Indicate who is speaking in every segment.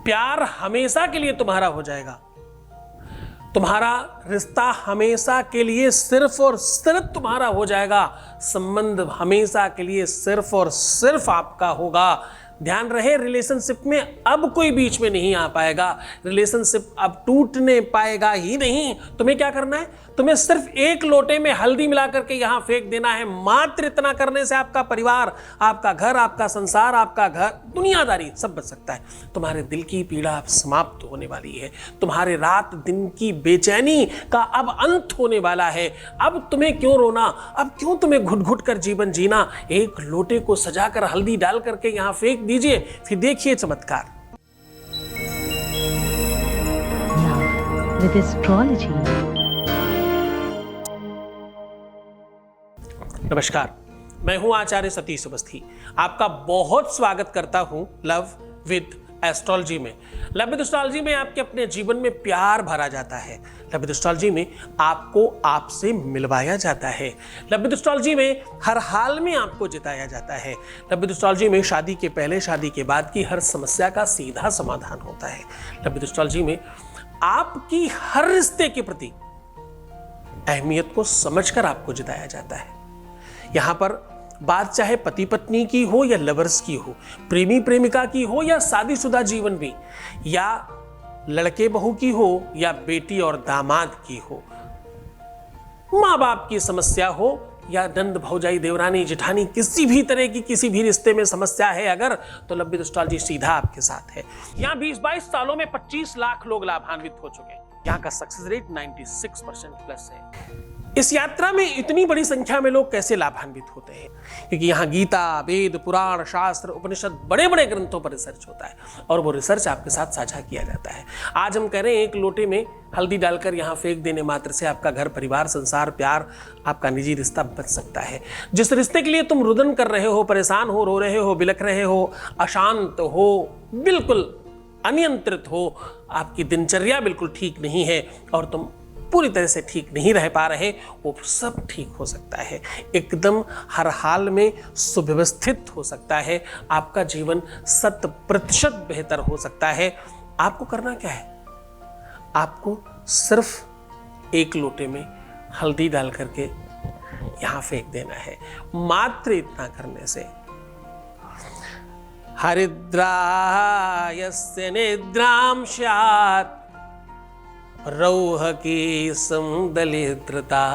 Speaker 1: प्यार हमेशा के लिए तुम्हारा हो जाएगा। तुम्हारा रिश्ता हमेशा के लिए सिर्फ और सिर्फ तुम्हारा हो जाएगा। संबंध हमेशा के लिए सिर्फ और सिर्फ आपका होगा। ध्यान रहे, रिलेशनशिप में अब कोई बीच में नहीं आ पाएगा। रिलेशनशिप अब टूटने पाएगा ही नहीं। तुम्हें क्या करना है? तुम्हें सिर्फ एक लोटे में हल्दी मिला करके यहां फेंक देना है। मात्र इतना करने से आपका परिवार, आपका घर, आपका संसार, आपका घर, दुनियादारी सब बच सकता है। तुम्हारे दिल की पीड़ा अब समाप्त होने वाली है। तुम्हारे रात दिन की बेचैनी का अब अंत होने वाला है। अब तुम्हें क्यों रोना? अब क्यों तुम्हें घुट घुट कर जीवन जीना? एक लोटे को सजाकर हल्दी डाल करके यहां फेंक दीजिए, फिर देखिए चमत्कार।
Speaker 2: With astrology.
Speaker 1: नमस्कार, मैं हूं आचार्य सतीश अवस्थी। आपका बहुत स्वागत करता हूं लव विद एस्ट्रोलॉजी में। लव विद एस्ट्रोलॉजी में आपके अपने जीवन में प्यार भरा जाता है। लव विद एस्ट्रोलॉजी में आपको आपसे मिलवाया जाता है। लव विद एस्ट्रोलॉजी में हर हाल में आपको जिताया जाता है। लव विद एस्ट्रोलॉजी में शादी के पहले, शादी के बाद की हर समस्या का सीधा समाधान होता है। लव विद एस्ट्रोलॉजी में आपकी हर रिश्ते के प्रति अहमियत को समझकर आपको जिताया जाता है। यहां पर बात चाहे पति पत्नी की हो या लवर्स की हो, प्रेमी प्रेमिका की हो या शादीशुदा जीवन में, या लड़के बहू की हो या बेटी और दामाद की हो, माँ बाप की समस्या हो या नंद भौजाई देवरानी जेठानी, किसी भी तरह की किसी भी रिश्ते में समस्या है अगर, तो लव विद एस्ट्रोलॉजी सीधा आपके साथ है। यहाँ 20-22 सालों में 25 लाख लोग लाभान्वित हो चुके हैं। यहाँ का सक्सेस रेट 96% प्लस है। इस यात्रा में इतनी बड़ी संख्या में लोग कैसे लाभान्वित होते हैं? क्योंकि यहाँ गीता, वेद, पुराण, शास्त्र, उपनिषद, बड़े बड़े ग्रंथों पर रिसर्च होता है और वो रिसर्च आपके साथ साझा किया जाता है। आज हम कह रहे हैं एक लोटे में हल्दी डालकर यहाँ फेंक देने मात्र से आपका घर, परिवार, संसार, प्यार, आपका निजी रिश्ता बच सकता है। जिस रिश्ते के लिए तुम रुदन कर रहे हो, परेशान हो, रो रहे हो, बिलख रहे हो, अशांत हो, बिल्कुल अनियंत्रित हो, आपकी दिनचर्या बिल्कुल ठीक नहीं है और तुम पूरी तरह से ठीक नहीं रह पा रहे, वो सब ठीक हो सकता है। एकदम हर हाल में सुव्यवस्थित हो सकता है। आपका जीवन 100% बेहतर हो सकता है। आपको करना क्या है? आपको सिर्फ एक लोटे में हल्दी डाल करके यहां फेंक देना है। मात्र इतना करने से हरिद्रायस्य निद्रां स्यात् रौह की समदलित्रता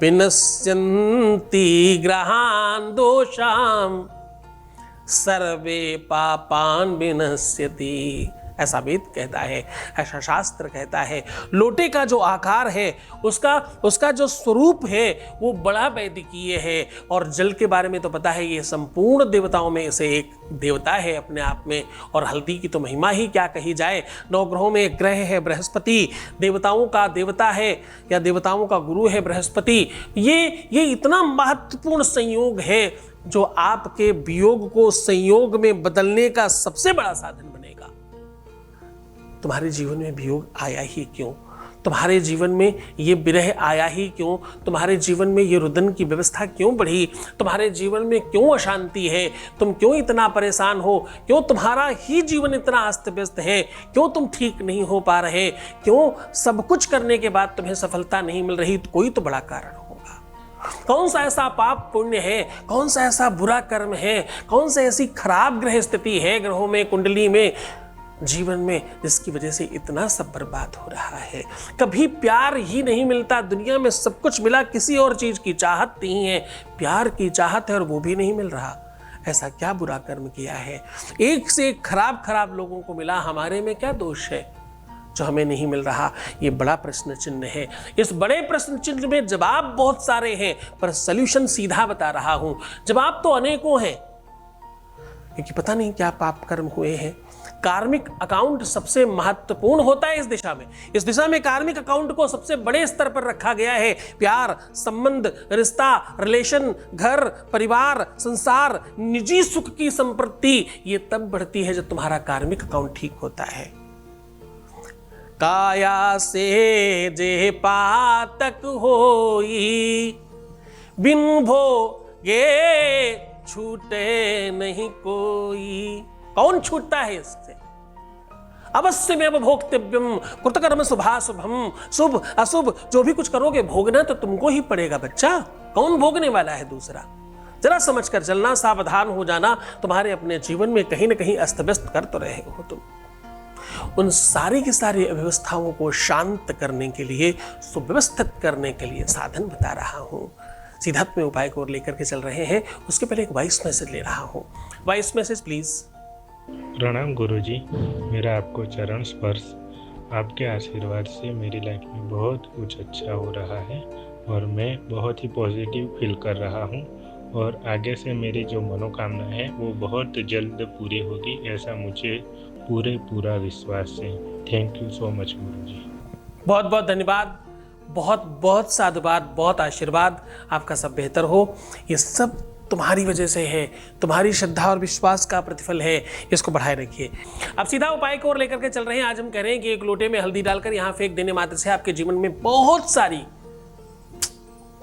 Speaker 1: विनश्यन्ति ग्रहान् दोषां सर्वे पापान् विनश्यति। ऐसा वेद कहता है, ऐसा शास्त्र कहता है। लोटे का जो आकार है, उसका जो स्वरूप है वो बड़ा वैदिकीय है। और जल के बारे में तो पता है, ये संपूर्ण देवताओं में से एक देवता है अपने आप में। और हल्दी की तो महिमा ही क्या कही जाए। 9 ग्रहों में एक ग्रह है बृहस्पति, देवताओं का देवता है या देवताओं का गुरु है बृहस्पति। ये इतना महत्वपूर्ण संयोग है जो आपके वियोग को संयोग में बदलने का सबसे बड़ा साधन बनेगा। तुम्हारे जीवन में वियोग आया ही क्यों? तुम्हारे जीवन में ये विरह आया ही क्यों? तुम्हारे जीवन में ये रुदन की व्यवस्था क्यों बढ़ी? तुम्हारे जीवन में क्यों अशांति है? तुम क्यों इतना परेशान हो? क्यों तुम्हारा ही जीवन इतना अस्त व्यस्त है? क्यों तुम ठीक नहीं हो पा रहे? क्यों सब कुछ करने के बाद तुम्हें सफलता नहीं मिल रही? तो कोई तो बड़ा कारण होगा। कौन सा ऐसा पाप पुण्य है? कौन सा ऐसा बुरा कर्म है? कौन सा ऐसी खराब ग्रह स्थिति है ग्रहों में, कुंडली में, जीवन में, जिसकी वजह से इतना सब बर्बाद हो रहा है? कभी प्यार ही नहीं मिलता। दुनिया में सब कुछ मिला, किसी और चीज की चाहत नहीं है, प्यार की चाहत है और वो भी नहीं मिल रहा। ऐसा क्या बुरा कर्म किया है? एक से एक खराब लोगों को मिला, हमारे में क्या दोष है जो हमें नहीं मिल रहा? ये बड़ा प्रश्न चिन्ह है। इस बड़े प्रश्न चिन्ह में जवाब बहुत सारे हैं, पर सॉल्यूशन सीधा बता रहा हूं। जवाब तो अनेकों हैं, क्योंकि पता नहीं क्या पाप कर्म हुए हैं। कार्मिक अकाउंट सबसे महत्वपूर्ण होता है इस दिशा में। इस दिशा में कार्मिक अकाउंट को सबसे बड़े स्तर पर रखा गया है। प्यार, संबंध, रिश्ता, रिलेशन, घर, परिवार, संसार, निजी सुख की संपत्ति, ये तब बढ़ती है जब तुम्हारा कार्मिक अकाउंट ठीक होता है। काया से जे पातक होई, बिन भोगे छूटे नहीं कोई। कौन छूटता है इससे? अवश्य में भोक्तव्यम कृतकर्म शुभाशुभम। शुभ अशुभ जो भी कुछ करोगे भोगना तो तुमको ही पड़ेगा बच्चा, कौन भोगने वाला है दूसरा। जरा समझ कर चलना, सावधान हो जाना, तुम्हारे अपने जीवन में कहीं ना कहीं अस्त व्यस्त कर तो रहे हो तुम। उन सारी की सारी अव्यवस्थाओं को शांत करने के लिए, सुव्यवस्थित करने के लिए साधन बता रहा हूं। सीधा में उपाय को लेकर के चल रहे हैं, उसके पहले एक वॉइस मैसेज ले रहा हूं। Voice message please.
Speaker 3: प्रणाम गुरुजी, मेरा आपको चरण स्पर्श। आपके आशीर्वाद से मेरी लाइफ में बहुत कुछ अच्छा हो रहा है और मैं बहुत ही पॉजिटिव फील कर रहा हूँ और आगे से मेरी जो मनोकामना है वो बहुत जल्द पूरी होगी, ऐसा मुझे पूरा विश्वास है। थैंक यू सो मच गुरुजी।
Speaker 1: बहुत बहुत धन्यवाद, बहुत बहुत साधुवाद, बहुत आशीर्वाद। आपका सब बेहतर हो। ये सब तुम्हारी वजह से है, तुम्हारी श्रद्धा और विश्वास का प्रतिफल है, इसको बढ़ाए रखिए। अब सीधा उपाय को और लेकर के चल रहे हैं। आज हम कह रहे हैं कि एक लोटे में हल्दी डालकर यहाँ फेंक देने मात्र से आपके जीवन में बहुत सारी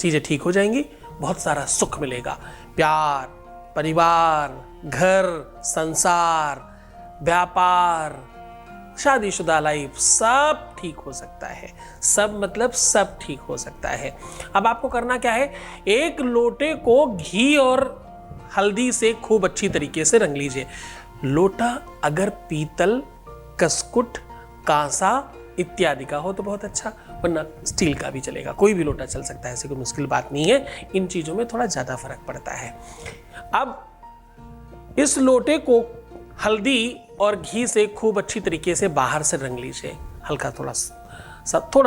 Speaker 1: चीजें ठीक हो जाएंगी, बहुत सारा सुख मिलेगा। प्यार, परिवार, घर, संसार, व्यापार, शादीशुदा लाइफ, सब ठीक हो सकता है। सब मतलब सब ठीक हो सकता है। अब आपको करना क्या है, एक लोटे को घी और हल्दी से खूब अच्छी तरीके से रंग लीजिए। लोटा अगर पीतल, कसकुट, कांसा इत्यादि का हो तो बहुत अच्छा, वरना स्टील का भी चलेगा, कोई भी लोटा चल सकता है, ऐसी कोई मुश्किल बात नहीं है। इन चीजों में थोड़ा ज्यादा फर्क पड़ता है। अब इस लोटे को हल्दी और घी से खूब अच्छी तरीके से बाहर से रंग लीजिए, हल्का थोड़ा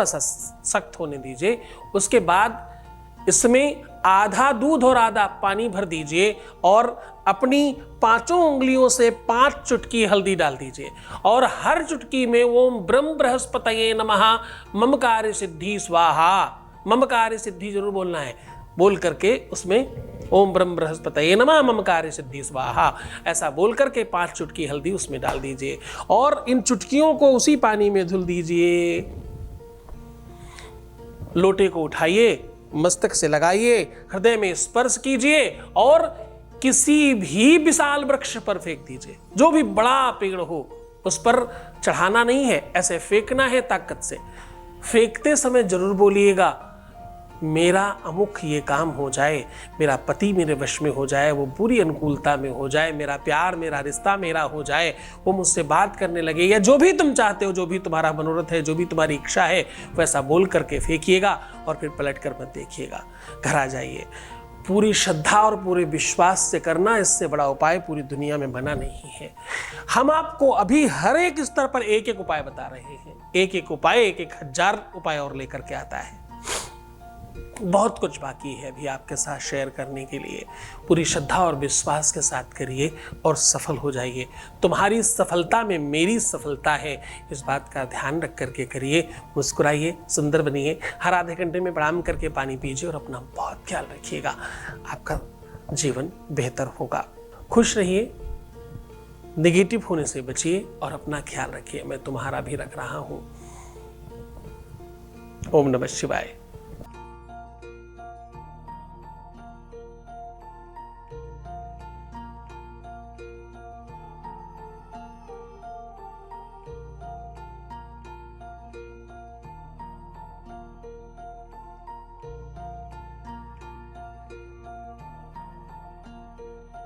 Speaker 1: सा सख्त होने दीजिए। उसके बाद इसमें आधा दूध और आधा पानी भर दीजिए और अपनी 5 उंगलियों से 5 चुटकी हल्दी डाल दीजिए और हर चुटकी में ओम ब्रह्म बृहस्पतये नमः मम कार्य सिद्धि स्वाहा, मम कार्य सिद्धि जरूर बोलना है, बोल करके उसमें ओम ब्रह्म बृहस्पतये नमः मम कार्य सिद्धि स्वाहा ऐसा बोल करके 5 चुटकी हल्दी उसमें डाल दीजिए और इन चुटकियों को उसी पानी में धुल दीजिए। लोटे को उठाइए, मस्तक से लगाइए, हृदय में स्पर्श कीजिए और किसी भी विशाल वृक्ष पर फेंक दीजिए। जो भी बड़ा पेड़ हो उस पर चढ़ाना नहीं है, ऐसे फेंकना है ताकत से। फेंकते समय जरूर बोलिएगा मेरा अमुख ये काम हो जाए, मेरा पति मेरे वश में हो जाए, वो पूरी अनुकूलता में हो जाए, मेरा प्यार, मेरा रिश्ता मेरा हो जाए, वो मुझसे बात करने लगे, या जो भी तुम चाहते हो, जो भी तुम्हारा मनोरथ है, जो भी तुम्हारी इच्छा है, वैसा बोल करके फेंकिएगा और फिर पलट कर मत देखिएगा, घर आ जाइए। पूरी श्रद्धा और पूरे विश्वास से करना, इससे बड़ा उपाय पूरी दुनिया में बना नहीं है। हम आपको अभी हर एक स्तर पर एक एक उपाय बता रहे हैं, एक एक उपाय, एक एक 1000 उपाय और लेकर के आता है। बहुत कुछ बाकी है अभी आपके साथ शेयर करने के लिए। पूरी श्रद्धा और विश्वास के साथ करिए और सफल हो जाइए। तुम्हारी सफलता में मेरी सफलता है, इस बात का ध्यान रख करके करिए। मुस्कुराइए, सुंदर बनिए, हर आधे घंटे में प्रणाम करके पानी पीजिए और अपना बहुत ख्याल रखिएगा। आपका जीवन बेहतर होगा। खुश रहिए, नेगेटिव होने से बचिए और अपना ख्याल रखिए। मैं तुम्हारा भी रख रहा हूँ। ओम नमः शिवाय।